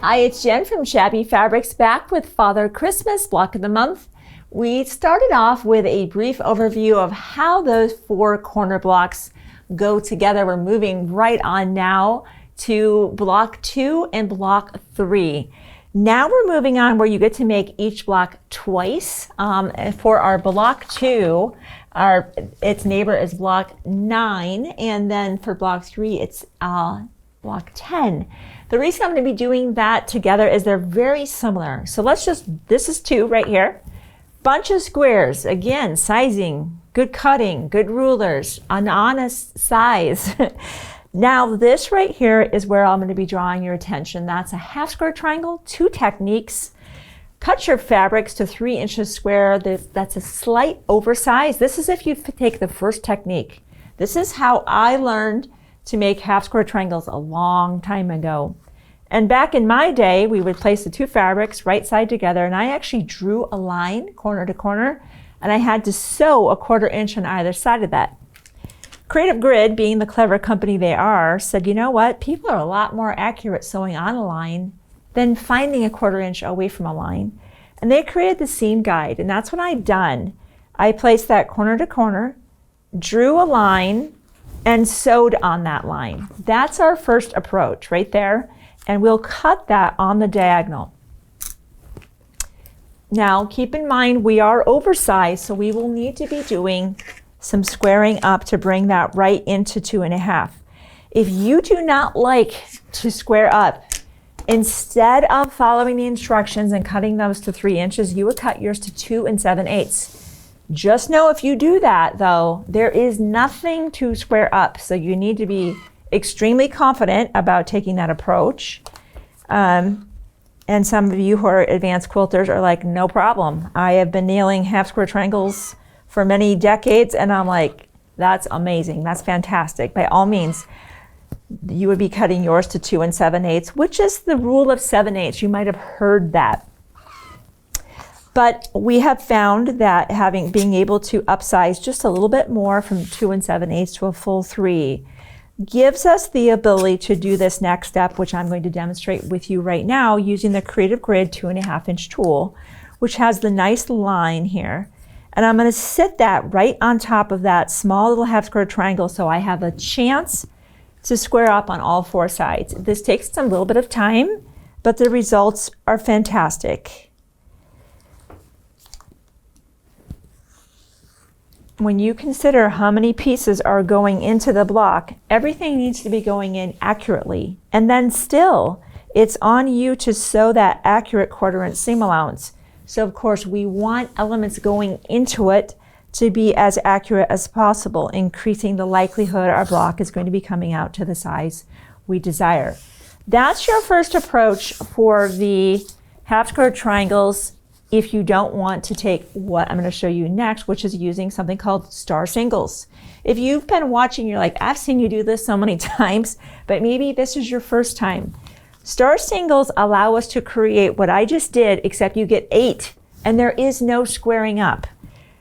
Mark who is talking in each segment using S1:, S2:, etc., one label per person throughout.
S1: Hi, it's Jen from Shabby Fabrics, back with Father Christmas Block of the Month. We started off with a brief overview of how those 4 corner blocks go together. We're moving right on now to block 2 and block 3. Now we're moving on where you get to make each block twice. For our block 2, its neighbor is block 9, and then for block 3, it's block 10. The reason I'm going to be doing that together is they're very similar. So this is 2 right here. Bunch of squares, again, sizing, good cutting, good rulers, an honest size. Now this right here is where I'm going to be drawing your attention. That's a half square triangle, 2 techniques. Cut your fabrics to 3 inches square. That's a slight oversize. This is if you take the first technique. This is how I learned to make half square triangles a long time ago. And back in my day, we would place the 2 fabrics right side together, and I actually drew a line corner to corner, and I had to sew a 1/4 inch on either side of that. Creative Grid, being the clever company they are, said, you know what, people are a lot more accurate sewing on a line than finding a 1/4 inch away from a line. And they created the seam guide, and that's what I've done. I placed that corner to corner, drew a line, and sewed on that line. That's our first approach right there. And we'll cut that on the diagonal. Now keep in mind we are oversized, so we will need to be doing some squaring up to bring that right into 2.5. If you do not like to square up, instead of following the instructions and cutting those to 3 inches, you would cut yours to 2 7/8. Just know if you do that though, there is nothing to square up. So you need to be extremely confident about taking that approach. And some of you who are advanced quilters are like, no problem. I have been nailing half square triangles for many decades, and I'm like, that's amazing. That's fantastic. By all means, you would be cutting yours to 2 7/8, which is the rule of 7/8. You might have heard that. But we have found that being able to upsize just a little bit more from 2 7/8 to a full 3 gives us the ability to do this next step, which I'm going to demonstrate with you right now using the Creative Grid 2.5 inch tool, which has the nice line here. And I'm going to sit that right on top of that small little half square triangle so I have a chance to square up on all 4 sides. This takes a little bit of time, but the results are fantastic. When you consider how many pieces are going into the block, everything needs to be going in accurately. And then still, it's on you to sew that accurate 1/4 inch seam allowance. So of course, we want elements going into it to be as accurate as possible, increasing the likelihood our block is going to be coming out to the size we desire. That's your first approach for the half square triangles. If you don't want to take what I'm going to show you next, which is using something called star singles. If you've been watching, you're like, I've seen you do this so many times, but maybe this is your first time. Star singles allow us to create what I just did, except you get 8, and there is no squaring up.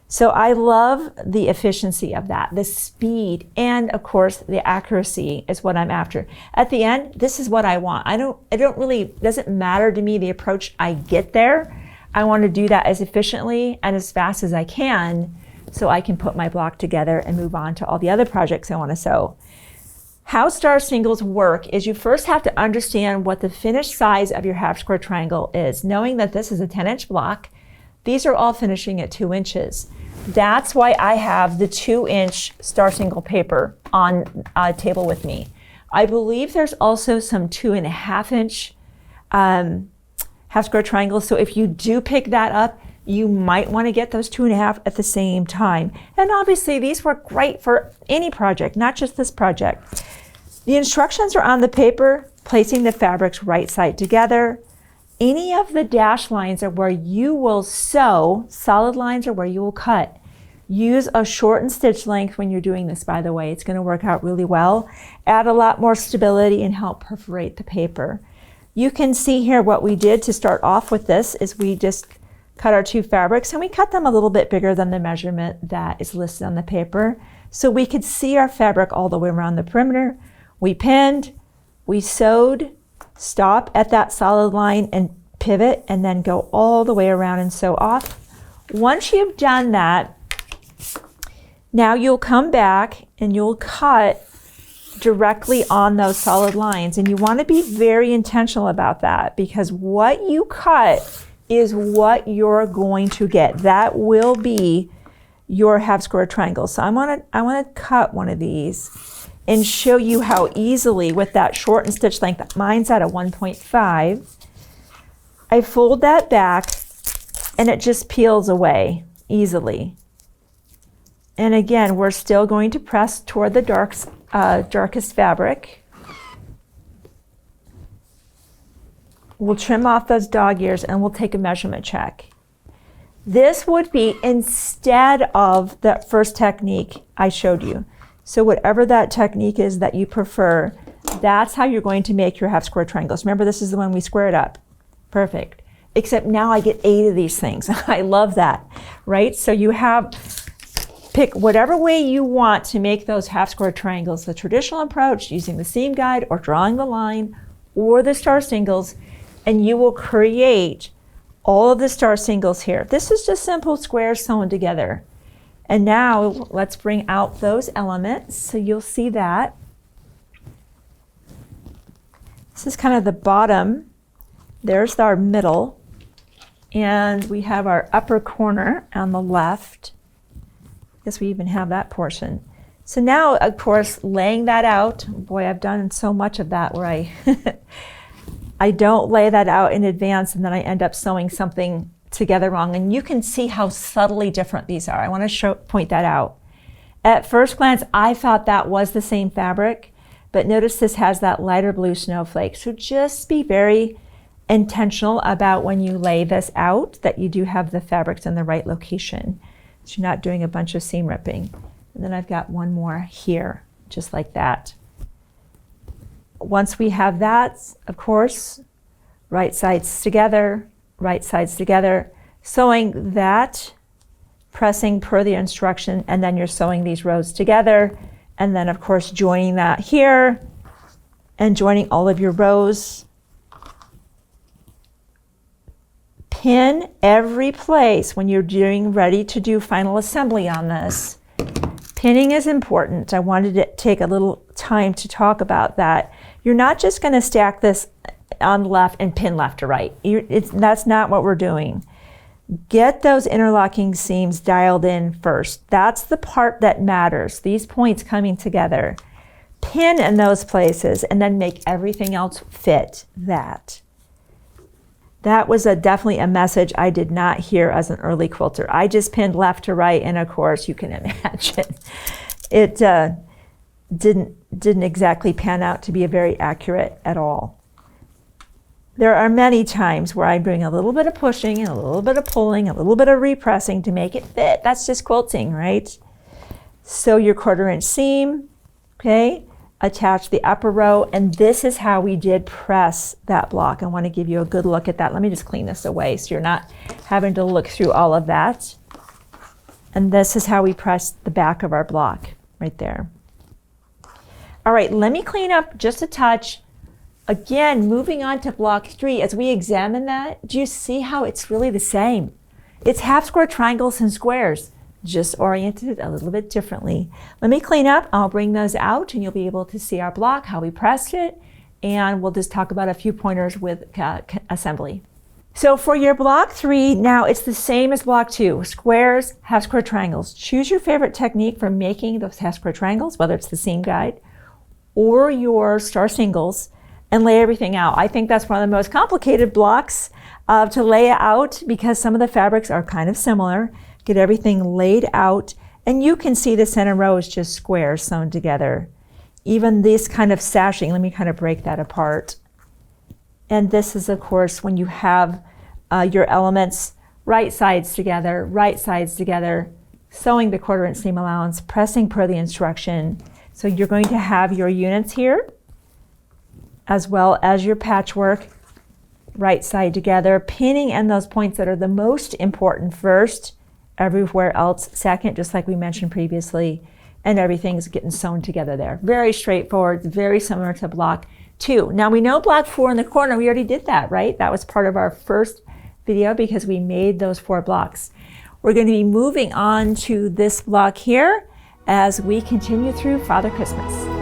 S1: So I love the efficiency of that, the speed, and of course the accuracy is what I'm after. At the end, this is what I want. It doesn't matter to me the approach I get there. I want to do that as efficiently and as fast as I can so I can put my block together and move on to all the other projects I want to sew. How star singles work is you first have to understand what the finished size of your half square triangle is. Knowing that this is a 10-inch block, these are all finishing at 2 inches. That's why I have the 2-inch star single paper on a table with me. I believe there's also some 2.5 inch half square triangles. So if you do pick that up, you might want to get those 2.5 at the same time. And obviously these work great for any project, not just this project. The instructions are on the paper, placing the fabrics right side together. Any of the dash lines are where you will sew, solid lines are where you will cut. Use a shortened stitch length when you're doing this, by the way. It's going to work out really well. Add a lot more stability and help perforate the paper. You can see here what we did to start off with this is we just cut our 2 fabrics, and we cut them a little bit bigger than the measurement that is listed on the paper. So we could see our fabric all the way around the perimeter. We pinned, we sewed, stop at that solid line and pivot, and then go all the way around and sew off. Once you've done that, now you'll come back and you'll cut directly on those solid lines. And you want to be very intentional about that, because what you cut is what you're going to get. That will be your half square triangle. So I want to cut one of these and show you how easily, with that shortened stitch length, mine's at a 1.5, I fold that back and it just peels away easily. And again, we're still going to press toward the darkest fabric. We'll trim off those dog ears and we'll take a measurement check. This would be instead of that first technique I showed you. So whatever that technique is that you prefer, that's how you're going to make your half square triangles. Remember, this is the one we squared up. Perfect. Except now I get 8 of these things. I love that, right? So you pick whatever way you want to make those half square triangles. The traditional approach, using the seam guide or drawing the line, or the star singles, and you will create all of the star singles here. This is just simple squares sewn together. And now let's bring out those elements so you'll see that. This is kind of the bottom. There's our middle. And we have our upper corner on the left. Guess we even have that portion. So now, of course, laying that out, boy, I've done so much of that where I don't lay that out in advance and then I end up sewing something together wrong. And you can see how subtly different these are. I want to point that out. At first glance, I thought that was the same fabric, but notice this has that lighter blue snowflake. So just be very intentional about when you lay this out that you do have the fabrics in the right location. So you're not doing a bunch of seam ripping. And then I've got one more here, just like that. Once we have that, of course, right sides together, sewing that, pressing per the instruction, and then you're sewing these rows together. And then, of course, joining that here and joining all of your rows. Pin every place when you're ready to do final assembly on this. Pinning is important. I wanted to take a little time to talk about that. You're not just going to stack this on the left and pin left to right. That's not what we're doing. Get those interlocking seams dialed in first. That's the part that matters, these points coming together. Pin in those places and then make everything else fit that. That was definitely a message I did not hear as an early quilter. I just pinned left to right, and of course, you can imagine, it didn't exactly pan out to be very accurate at all. There are many times where I'm doing a little bit of pushing and a little bit of pulling, a little bit of repressing to make it fit. That's just quilting, right? Sew your 1/4 inch seam, okay? Attach the upper row, and this is how we did press that block. I want to give you a good look at that. Let me just clean this away so you're not having to look through all of that. And this is how we press the back of our block right there. All right, let me clean up just a touch. Again, moving on to block 3, as we examine that, do you see how it's really the same? It's half square triangles and squares, just oriented a little bit differently. Let me clean up, I'll bring those out and you'll be able to see our block, how we pressed it, and we'll just talk about a few pointers with assembly. So for your block 3, now it's the same as block 2, squares, half square triangles. Choose your favorite technique for making those half square triangles, whether it's the seam guide or your star singles, and lay everything out. I think that's one of the most complicated blocks to lay out because some of the fabrics are kind of similar. Get everything laid out, and you can see the center row is just squares sewn together. Even this kind of sashing, let me kind of break that apart. And this is, of course, when you have your elements right sides together, sewing the 1/4 inch seam allowance, pressing per the instruction. So you're going to have your units here, as well as your patchwork, right side together, pinning in those points that are the most important first, everywhere else second, just like we mentioned previously. and everything's getting sewn together there. Very straightforward, very similar to block 2. Now we know block 4 in the corner, we already did that, right? That was part of our first video because we made those 4 blocks. We're going to be moving on to this block here as we continue through Father Christmas.